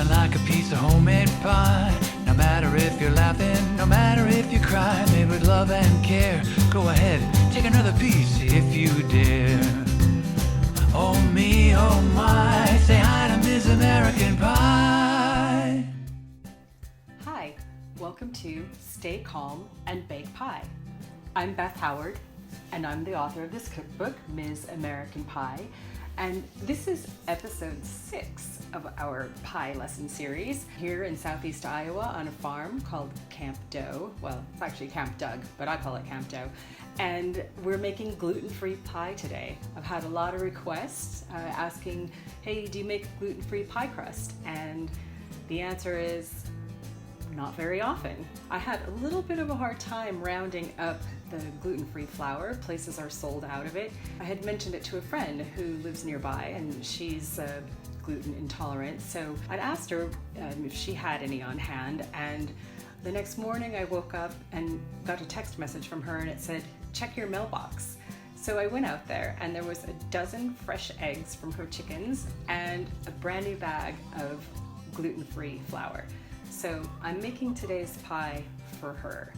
nothing like a piece of homemade pie. No matter if you're laughing, no matter if you cry, made with love and care. Go ahead, take another piece if you dare. Oh me, oh my, say hi to Miss American Pie. Hi, welcome to Stay Calm and Bake Pie. I'm Beth Howard, and I'm the author of this cookbook, Ms. American Pie. And this is episode 6 of our pie lesson series here in Southeast Iowa on a farm called Camp Dough. Well, it's actually Camp Doug, but I call it Camp Dough. And we're making gluten-free pie today. I've had a lot of requests asking, hey, do you make gluten-free pie crust? And the answer is not very often. I had a little bit of a hard time rounding up the gluten-free flour. Places are sold out of it. I had mentioned it to a friend who lives nearby, and she's gluten intolerant. So I'd asked her if she had any on hand, and the next morning I woke up and got a text message from her, and it said, check your mailbox. So I went out there, and there was a dozen fresh eggs from her chickens and a brand new bag of gluten-free flour. So I'm making today's pie for her.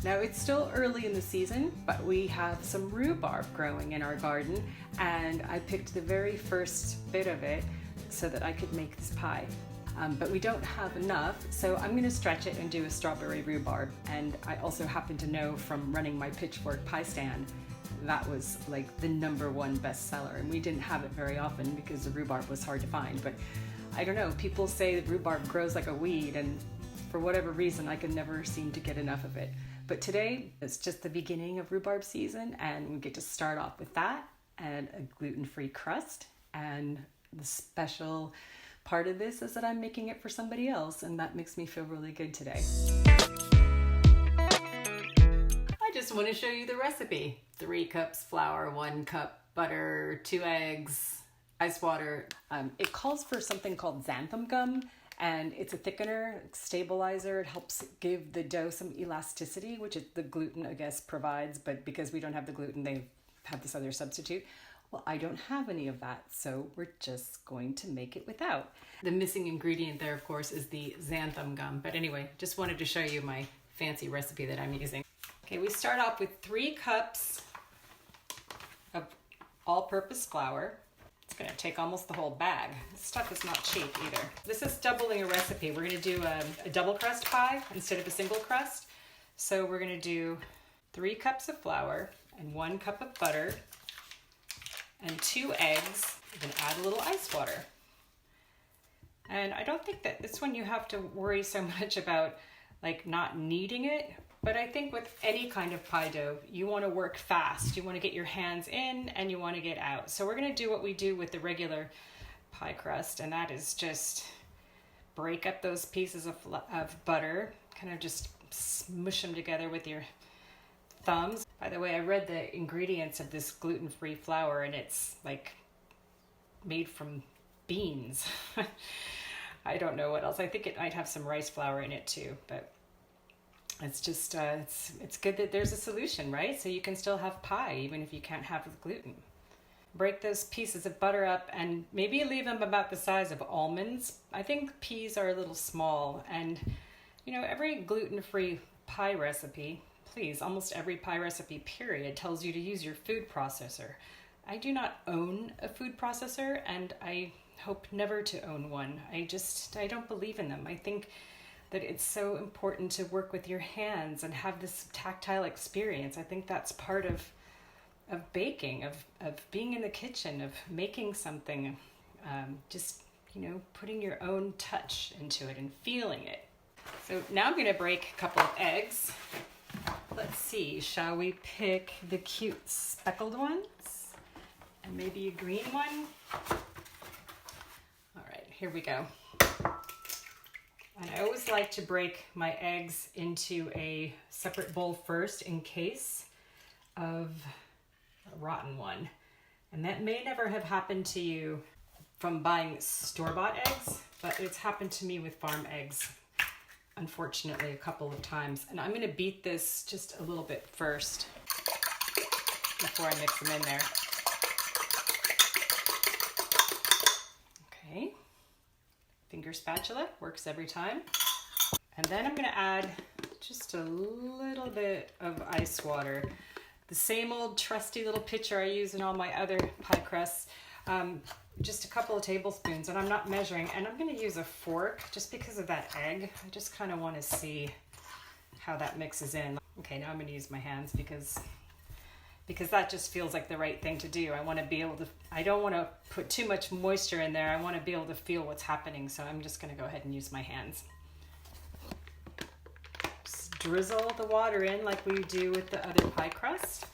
Now it's still early in the season, but we have some rhubarb growing in our garden, and I picked the very first bit of it so that I could make this pie. But we don't have enough, so I'm gonna stretch it and do a strawberry rhubarb. And I also happen to know from running my Pitchfork pie stand, that was like the #1 bestseller, and we didn't have it very often because the rhubarb was hard to find. But I don't know, people say that rhubarb grows like a weed, and for whatever reason I could never seem to get enough of it. But today it's just the beginning of rhubarb season, and we get to start off with that and a gluten-free crust. And the special part of this is that I'm making it for somebody else, and that makes me feel really good today. I just want to show you the recipe. 3 cups flour, 1 cup butter, 2 eggs, ice water. It calls for something called xanthan gum, and it's a thickener, stabilizer. It helps give the dough some elasticity, which the gluten, I guess, provides, but because we don't have the gluten, they have this other substitute. Well, I don't have any of that, so we're just going to make it without. The missing ingredient there, of course, is the xanthan gum. But anyway, just wanted to show you my fancy recipe that I'm using. Okay, we start off with 3 cups of all-purpose flour. It's gonna take almost the whole bag. This stuff is not cheap either. This is doubling a recipe. We're gonna do a double crust pie instead of a single crust. So we're gonna do 3 cups of flour and 1 cup of butter and 2 eggs. We're gonna add a little ice water. And I don't think that this one you have to worry so much about like not kneading it, but I think with any kind of pie dough, you wanna work fast. You wanna get your hands in and you wanna get out. So we're gonna do what we do with the regular pie crust, and that is just break up those pieces of butter, kind of just smush them together with your thumbs. By the way, I read the ingredients of this gluten-free flour, and it's like made from beans. I don't know what else. I think it might have some rice flour in it too, but it's just, it's good that there's a solution, right? So you can still have pie even if you can't have the gluten. Break those pieces of butter up and maybe leave them about the size of almonds. I think peas are a little small, and you know, every gluten-free pie recipe, please, almost every pie recipe period tells you to use your food processor. I do not own a food processor, and I hope never to own one. I don't believe in them. I think that it's so important to work with your hands and have this tactile experience. I think that's part of baking, of being in the kitchen, of making something, just, you know, putting your own touch into it and feeling it. So now I'm gonna break a couple of eggs. Let's see, shall we pick the cute speckled ones? And maybe a green one? All right, here we go. And I always like to break my eggs into a separate bowl first in case of a rotten one. And that may never have happened to you from buying store-bought eggs, but it's happened to me with farm eggs, unfortunately, a couple of times. And I'm gonna beat this just a little bit first before I mix them in there. Okay, I finger spatula, works every time. And then I'm gonna add just a little bit of ice water. The same old trusty little pitcher I use in all my other pie crusts. Just a couple of tablespoons, and I'm not measuring. And I'm gonna use a fork just because of that egg. I just kind of want to see how that mixes in. Okay, now I'm gonna use my hands because that just feels like the right thing to do. I want to be able to, I don't want to put too much moisture in there. I want to be able to feel what's happening. So I'm just going to go ahead and use my hands. Just drizzle the water in like we do with the other pie crust.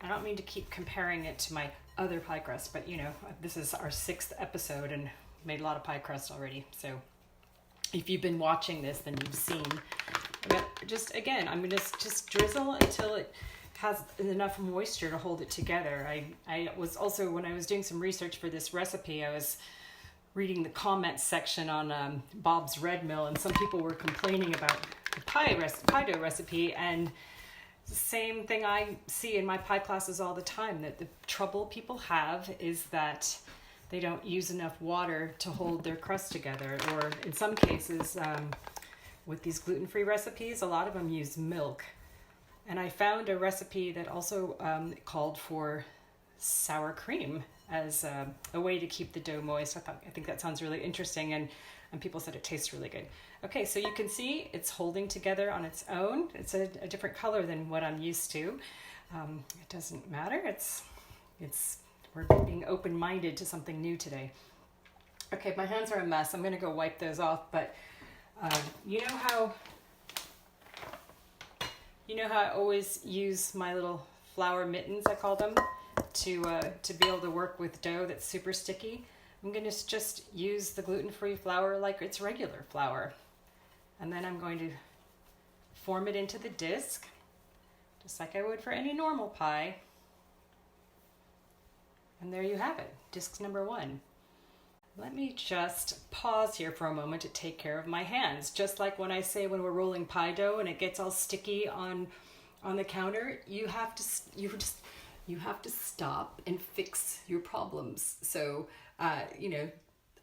I don't mean to keep comparing it to my other pie crust, but you know, this is our 6th episode and made a lot of pie crust already. So if you've been watching this, then you've seen. But just again, I'm going to just drizzle until it has enough moisture to hold it together. I was also, when I was doing some research for this recipe, I was reading the comments section on Bob's Red Mill, and some people were complaining about the pie dough recipe, and the same thing I see in my pie classes all the time, that the trouble people have is that they don't use enough water to hold their crust together, or in some cases, with these gluten-free recipes, a lot of them use milk. And I found a recipe that also called for sour cream as a way to keep the dough moist. I think that sounds really interesting, and people said it tastes really good. Okay, so you can see it's holding together on its own. It's a different color than what I'm used to. It doesn't matter. We're being open-minded to something new today. Okay, my hands are a mess. I'm gonna go wipe those off, but you know how I always use my little flour mittens, I call them, to be able to work with dough that's super sticky? I'm going to just use the gluten-free flour like it's regular flour. And then I'm going to form it into the disc, just like I would for any normal pie. And there you have it, disc number 1. Let me just pause here for a moment to take care of my hands. Just like when I say when we're rolling pie dough and it gets all sticky on the counter, you have to stop and fix your problems. So I'm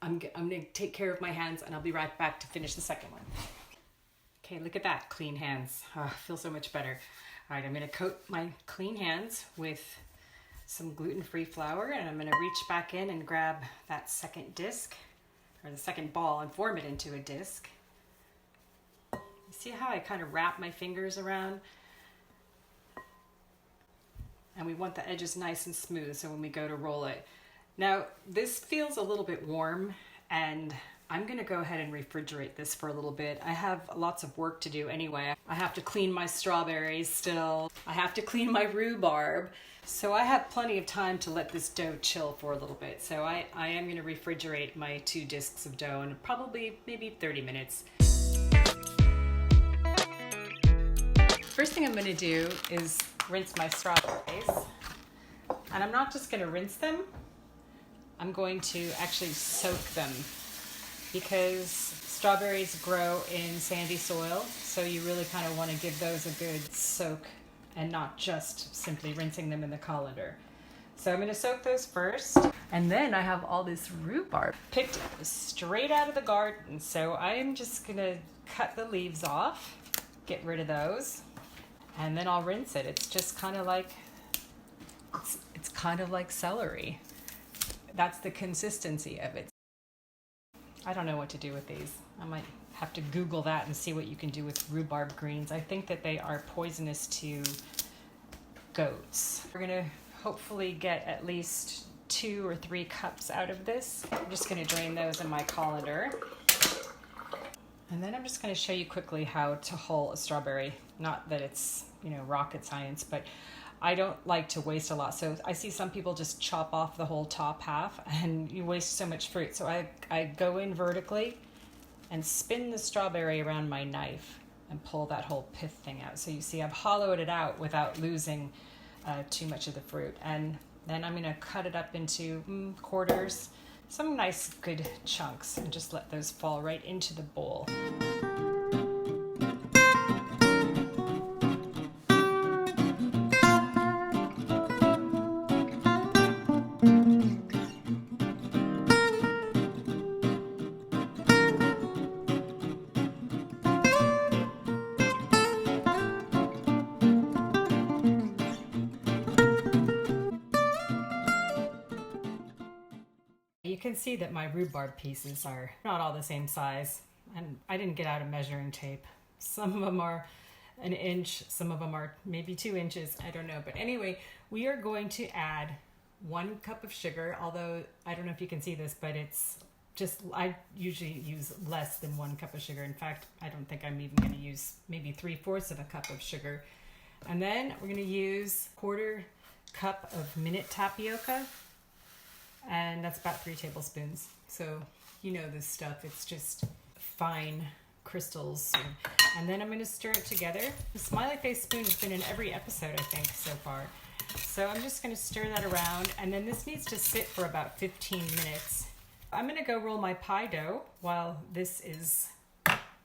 gonna take care of my hands, and I'll be right back to finish the second one. Okay, look at that, clean hands. Oh, I feel so much better. All right, I'm gonna coat my clean hands with some gluten-free flour, and I'm going to reach back in and grab that second disc, or the second ball, and form it into a disc. You see how I kind of wrap my fingers around? And we want the edges nice and smooth so when we go to roll it. Now, this feels a little bit warm, and I'm going to go ahead and refrigerate this for a little bit. I have lots of work to do anyway. I have to clean my strawberries still. I have to clean my rhubarb. So I have plenty of time to let this dough chill for a little bit. So I am going to refrigerate my 2 discs of dough in probably maybe 30 minutes. First thing I'm going to do is rinse my strawberries. And I'm not just going to rinse them. I'm going to actually soak them, because strawberries grow in sandy soil. So you really kind of want to give those a good soak, and not just simply rinsing them in the colander. So I'm gonna soak those first. And then I have all this rhubarb picked straight out of the garden. So I'm just gonna cut the leaves off, get rid of those, and then I'll rinse it. It's just kind of like, it's kind of like celery. That's the consistency of it. I don't know what to do with these. I might have to Google that and see what you can do with rhubarb greens. I think that they are poisonous to goats. We're gonna hopefully get at least 2 or 3 cups out of this. I'm just gonna drain those in my colander. And then I'm just gonna show you quickly how to hull a strawberry. Not that it's, rocket science, but I don't like to waste a lot. So I see some people just chop off the whole top half, and you waste so much fruit. So I go in vertically and spin the strawberry around my knife and pull that whole pith thing out. So you see I've hollowed it out without losing too much of the fruit. And then I'm gonna cut it up into quarters, some nice good chunks, and just let those fall right into the bowl. can see that my rhubarb pieces are not all the same size, and I didn't get out a measuring tape. Some of them are an inch, some of them are maybe 2 inches, I don't know. But anyway, we are going to add 1 cup of sugar, although I don't know if you can see this, but it's just, I usually use less than 1 cup of sugar. In fact, I don't think I'm even going to use maybe 3/4 of a cup of sugar. And then we're going to use 1/4 cup of minute tapioca, and that's about 3 tablespoons. So you know this stuff, it's just fine crystals. And then I'm going to stir it together. The smiley face spoon has been in every episode, I think, so far. So I'm just going to stir that around, and then this needs to sit for about 15 minutes. I'm going to go roll my pie dough while this is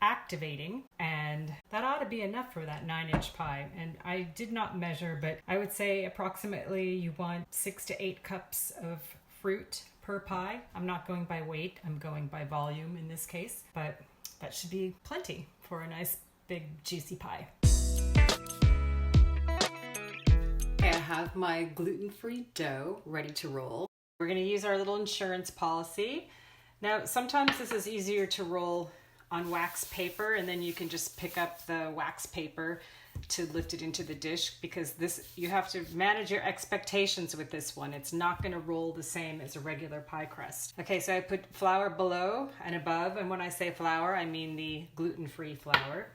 activating, and that ought to be enough for that 9-inch pie. And I did not measure, but I would say approximately you want 6 to 8 cups of fruit per pie. I'm not going by weight, I'm going by volume in this case, but that should be plenty for a nice big juicy pie. Okay, I have my gluten-free dough ready to roll. We're going to use our little insurance policy. Now, sometimes this is easier to roll on wax paper, and then you can just pick up the wax paper to lift it into the dish, because this, you have to manage your expectations with this one. It's not going to roll the same as a regular pie crust. Okay, so I put flour below and above, and when I say flour, I mean the gluten-free flour.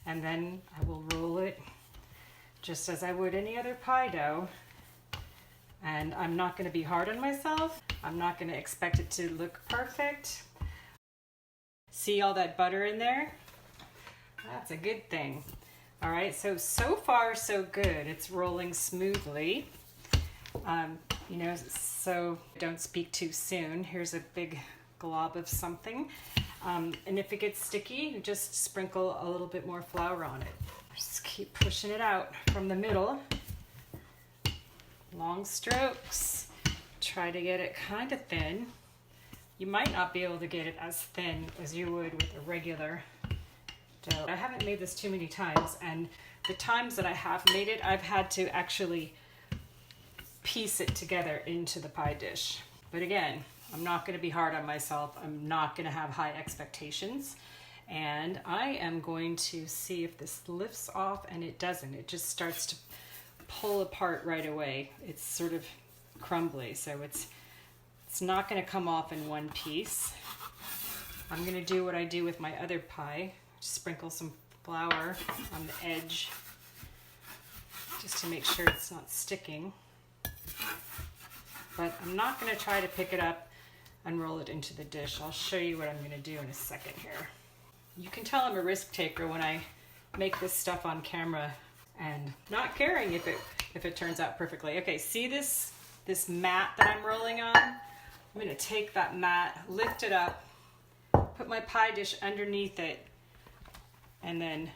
And then I will roll it just as I would any other pie dough. And I'm not going to be hard on myself. I'm not going to expect it to look perfect. See all that butter in there? That's a good thing. All right, so far so good. It's rolling smoothly. You know, so don't speak too soon. Here's a big glob of something. And if it gets sticky, you just sprinkle a little bit more flour on it. Just keep pushing it out from the middle. Long strokes. Try to get it kind of thin. You might not be able to get it as thin as you would with a regular dough. I haven't made this too many times, and the times that I have made it, I've had to actually piece it together into the pie dish. But again, I'm not going to be hard on myself. I'm not going to have high expectations. And I am going to see if this lifts off, and it doesn't. It just starts to pull apart right away. It's sort of crumbly, so it's not going to come off in one piece. I'm going to do what I do with my other pie. Sprinkle some flour on the edge just to make sure it's not sticking. But I'm not going to try to pick it up and roll it into the dish. I'll show you what I'm going to do in a second here. You can tell I'm a risk taker when I make this stuff on camera and not caring if it turns out perfectly. Okay, see this mat that I'm rolling on? I'm going to take that mat, lift it up, put my pie dish underneath it, and then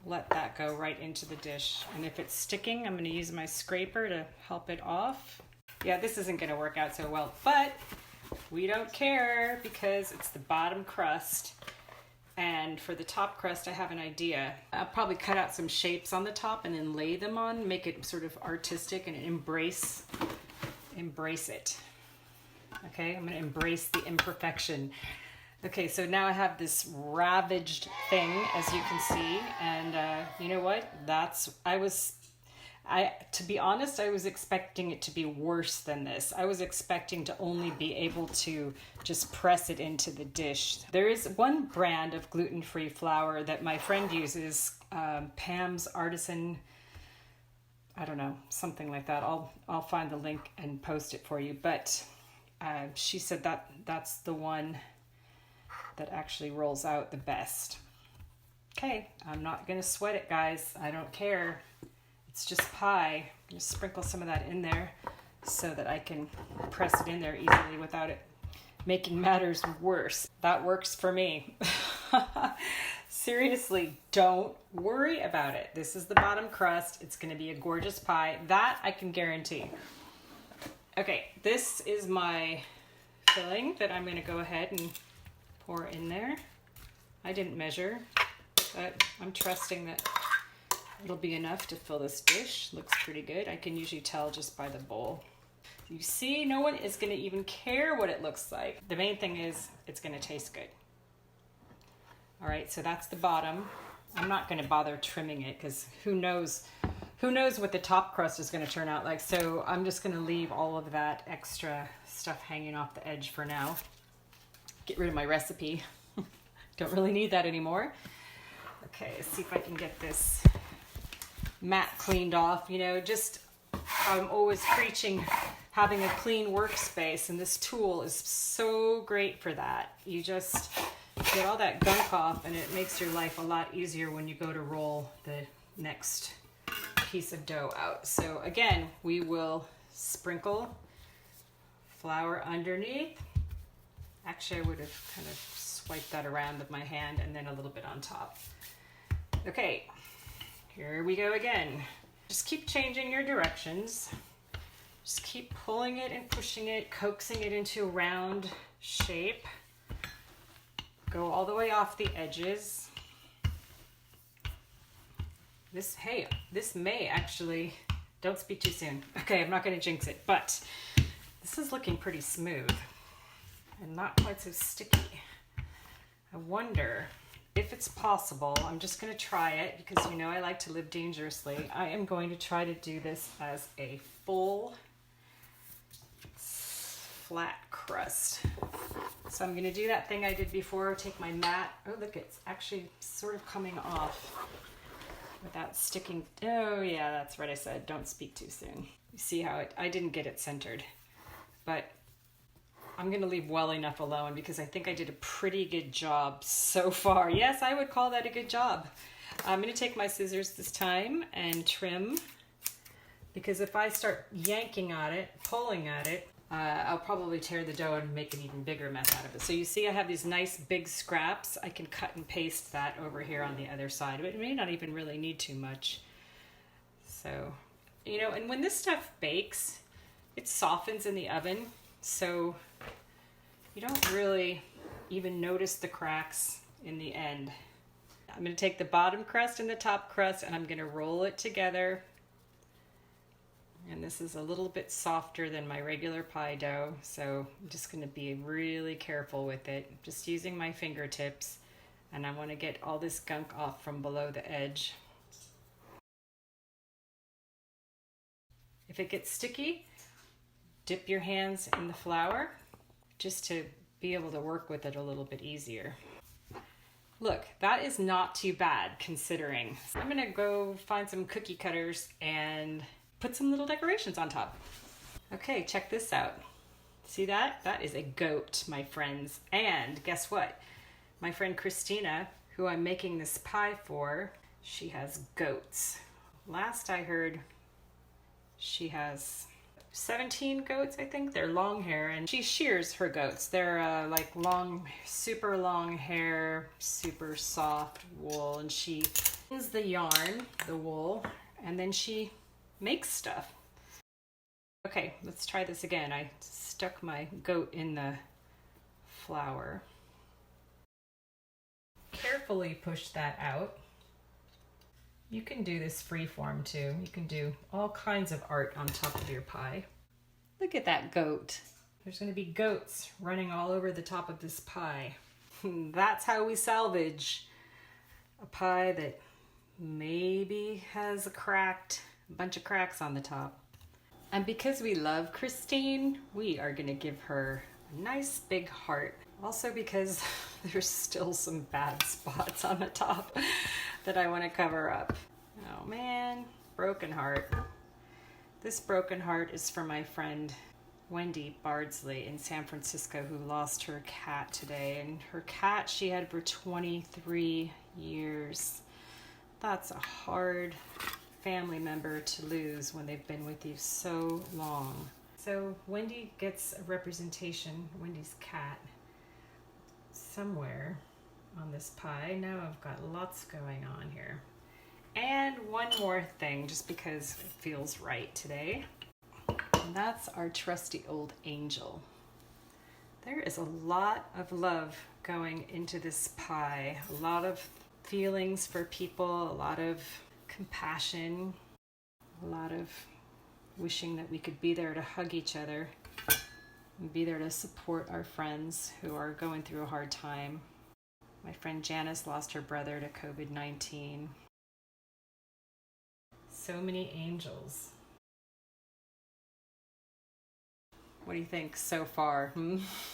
let that go right into the dish. And if it's sticking, I'm going to use my scraper to help it off. Yeah, this isn't going to work out so well, but we don't care because it's the bottom crust. And for the top crust, I have an idea. I'll probably cut out some shapes on the top and then lay them on, make it sort of artistic and embrace it. Okay, I'm going to embrace the imperfection. Okay, so now I have this ravaged thing, as you can see, and you know what? To be honest, I was expecting it to be worse than this. I was expecting to only be able to just press it into the dish. There is one brand of gluten-free flour that my friend uses, Pam's Artisan, I don't know, something like that. I'll find the link and post it for you. But she said that's the one that actually rolls out the best. Okay, I'm not gonna sweat it, guys. I don't care. It's just pie. I'm gonna sprinkle some of that in there so that I can press it in there easily without it making matters worse. That works for me. Seriously, don't worry about it. This is the bottom crust. It's gonna be a gorgeous pie. That I can guarantee. Okay, this is my filling that I'm gonna go ahead and pour in there. I didn't measure, but I'm trusting that it'll be enough to fill this dish. Looks pretty good. I can usually tell just by the bowl. You see, no one is going to even care what it looks like. The main thing is it's going to taste good. All right, so that's the bottom. I'm not going to bother trimming it because who knows what the top crust is going to turn out like. So I'm just going to leave all of that extra stuff hanging off the edge for now. Get rid of my recipe. Don't really need that anymore. Okay, let's see if I can get this mat cleaned off. You know, just I'm always preaching having a clean workspace, and this tool is so great for that. You just get all that gunk off, and it makes your life a lot easier when you go to roll the next piece of dough out. So again, we will sprinkle flour underneath. Actually, I would have kind of swiped that around with my hand and then a little bit on top. Okay, here we go again. Just keep changing your directions. Just keep pulling it and pushing it, coaxing it into a round shape. Go all the way off the edges. This may actually, don't speak too soon. Okay, I'm not going to jinx it, but this is looking pretty smooth and not quite so sticky. I wonder if it's possible. I'm just going to try it because you know I like to live dangerously. I am going to try to do this as a full flat crust. So I'm going to do that thing I did before, take my mat. Oh, look, it's actually sort of coming off without sticking. Oh yeah, that's what I said. Don't speak too soon. You see how I didn't get it centered, but I'm going to leave well enough alone because I think I did a pretty good job so far. Yes, I would call that a good job. I'm going to take my scissors this time and trim, because if I start yanking at it, pulling at it, I'll probably tear the dough and make an even bigger mess out of it. So you see I have these nice big scraps. I can cut and paste that over here on the other side, but it may not even really need too much. So, you know, and when this stuff bakes, it softens in the oven, so you don't really even notice the cracks in the end. I'm going to take the bottom crust and the top crust and I'm going to roll it together. And this is a little bit softer than my regular pie dough, so I'm just going to be really careful with it. Just using my fingertips, and I want to get all this gunk off from below the edge. If it gets sticky, dip your hands in the flour just to be able to work with it a little bit easier. Look, that is not too bad considering. I'm going to go find some cookie cutters and put some little decorations on top. Okay, check this out. See that? That is a goat, my friends. And guess what? My friend Christina, who I'm making this pie for, she has goats. Last I heard, she has 17 goats, I think. They're long hair, and she shears her goats. They're like long, super long hair, super soft wool, and she spins the yarn, the wool, and then she makes stuff. Okay, let's try this again. I stuck my goat in the flour. Carefully push that out. You can do this freeform too. You can do all kinds of art on top of your pie. Look at that goat. There's going to be goats running all over the top of this pie. That's how we salvage a pie that maybe has a bunch of cracks on the top. And because we love Christine, we are going to give her a nice big heart. Also because there's still some bad spots on the top that I want to cover up. Oh man, broken heart. This broken heart is for my friend Wendy Bardsley in San Francisco, who lost her cat today. And her cat she had for 23 years. That's a hard family member to lose when they've been with you so long. So Wendy gets a representation, Wendy's cat, somewhere on this pie. Now I've got lots going on here. And one more thing, just because it feels right today. And that's our trusty old angel. There is a lot of love going into this pie. A lot of feelings for people, a lot of compassion, a lot of wishing that we could be there to hug each other and be there to support our friends who are going through a hard time. My friend Janice lost her brother to COVID-19. So many angels. What do you think so far?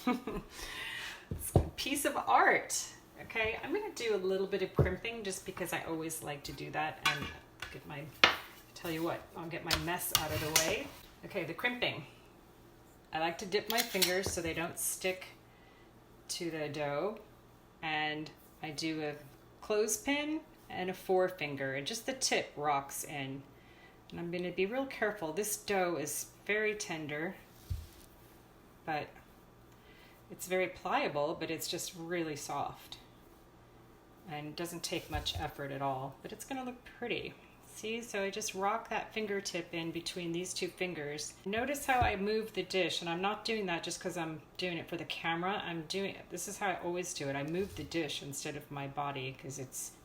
It's a piece of art. Okay, I'm going to do a little bit of crimping just because I always like to do that and get my, tell you what, I'll get my mess out of the way. Okay, the crimping. I like to dip my fingers so they don't stick to the dough, and I do a clothespin and a forefinger, and just the tip rocks in. And I'm going to be real careful. This dough is very tender, but it's very pliable, but it's just really soft. And it doesn't take much effort at all, but it's gonna look pretty. See, so I just rock that fingertip in between these two fingers. Notice how I move the dish, and I'm not doing that just because I'm doing it for the camera. This is how I always do it. I move the dish instead of my body because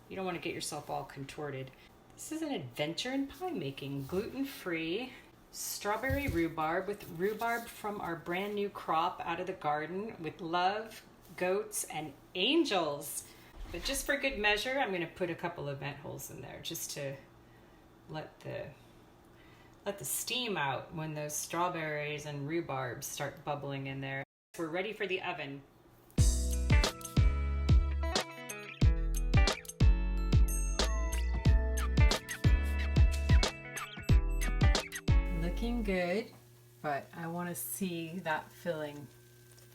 you don't want to get yourself all contorted. This is an adventure in pie making, gluten-free. Strawberry rhubarb with rhubarb from our brand new crop out of the garden with love, goats, and angels. But just for good measure, I'm going to put a couple of vent holes in there just to let the steam out when those strawberries and rhubarb start bubbling in there. We're ready for the oven. Looking good, but I want to see that filling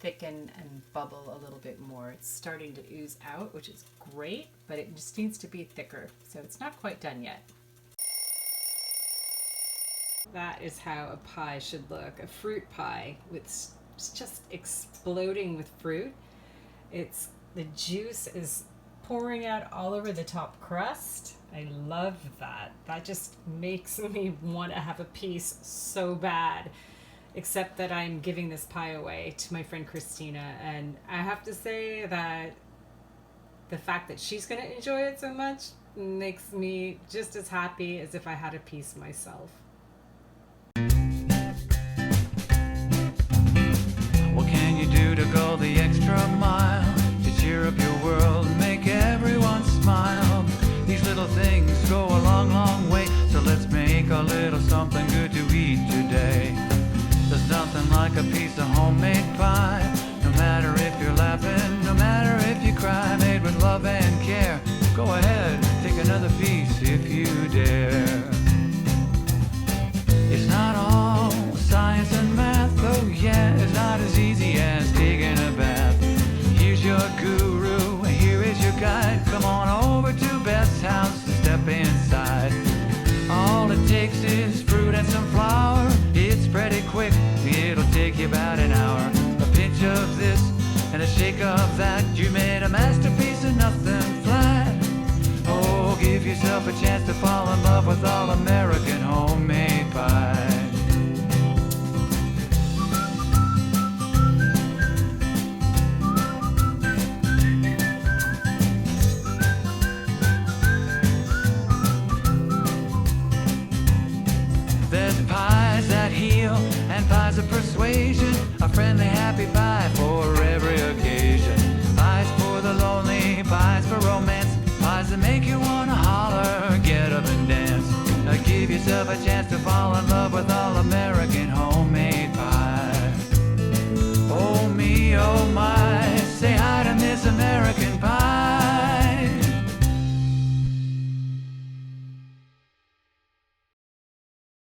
thicken and bubble a little bit more. It's starting to ooze out, which is great, but it just needs to be thicker, so it's not quite done yet. That is how a pie should look, a fruit pie with it's just exploding with fruit. The juice is pouring out all over the top crust. I love that. That just makes me want to have a piece so bad. Except that I'm giving this pie away to my friend Christina, and I have to say that the fact that she's going to enjoy it so much makes me just as happy as if I had a piece myself. What can you do to go the extra mile to cheer up your world and make everyone smile? These little things go a long, long way, so let's make a little something good to eat today. There's nothing like a piece of homemade pie. No matter if you're laughing, no matter if you cry, made with love and care. Go ahead, take another piece if you dare. It's not all science and math, oh yeah, it's not as easy as taking a bath. Here's your guru, here is your guide. Come on over to Beth's house and step inside. All it takes is fruit and some flour. It's pretty quick, it'll take you about an hour. A pinch of this and a shake of that. You made a masterpiece of nothing flat. Oh, give yourself a chance to fall in love with all American homemade pie. There's pies that heal and pies of persuasion, a friendly happy pie for every occasion. Pies for the lonely, pies for romance, pies that make you wanna holler, get up and dance. Give yourself a chance